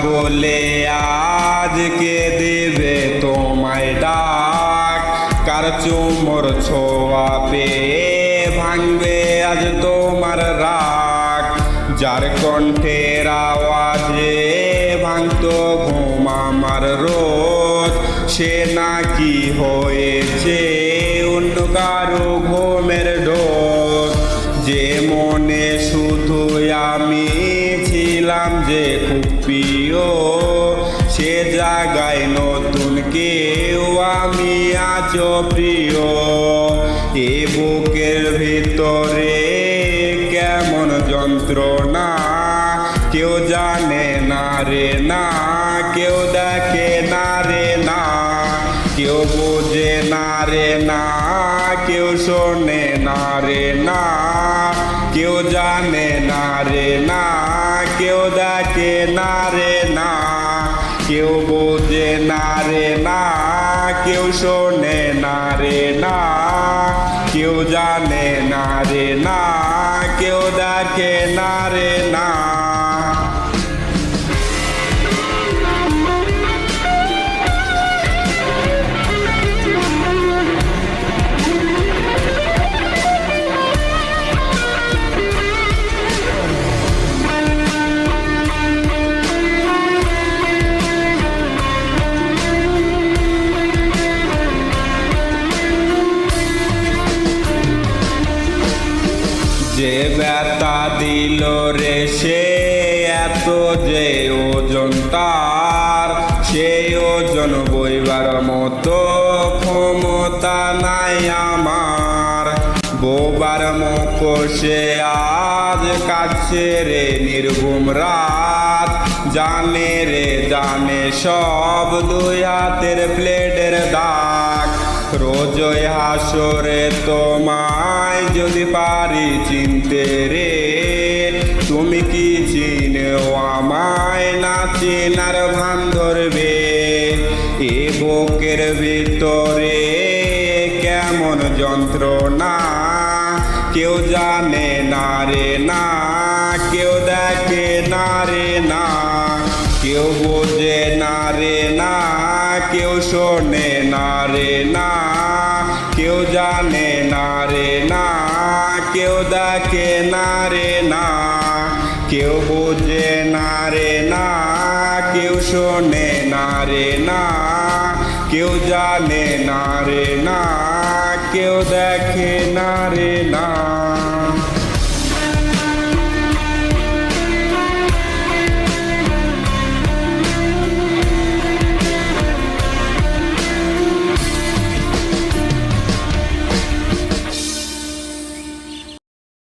বলে আজকে দেবে তোমায় ডাক, কার চুমোর ছোঁয়া পেয়ে ভাঙবে আজ তোমার রাগ। যার কণ্ঠের আওয়াজে ভাঙতো ঘুম আমার রোজ, সে নাকি হয়েছে অন্য কারো ঘুমের ডোজ। যে মনে শুধু আমি ছিলাম যে খুব প্রিয়, সে জায়গায় নতুন কেউ আমি আজও প্রিয়। এ বুকের ভিতরে কেমন যন্ত্রণা কেউ জানে না রে না, কেউ দেখে না রে না, কেউ বোঝে না রে না, কেউ শোনে না রে না, কেউ জানে না রে না, কেউ দেখে না রে না, কেউ বোঝে না রে না, কেউ শোনে না রে না, কেউ জানে না রে না, কেউ দেখে না রে না। যে ব্যথা দিল রে সে এত যে ওজন তার, সেই ওজন বইবার মতো ক্ষমতা নাই আমার। বোবার মুখোশে আজ কাছে রে নির্ঘুম রাত, জানে রে জানে সব দুই হাতের প্লেটের দাগ। রোজই হাসরে তোমায় যদি পারি চিনতে রে, তুমি কি চিনেও আমায় না চেনার ভান ধরবে। এ বুকের ভিতরে কেমন যন্ত্রণা কেউ জানে না রে না, কেউ দেখে না রে না, কেউ বোঝে না রে না, কেউ শোনে না রে না, কেউ জানে না রে না, কেউ দেখে না রে না, কেউ বোঝে না রে না, কেউ শোনে না রে না, কেউ জানে না রে না, কেউ দেখে না রে না।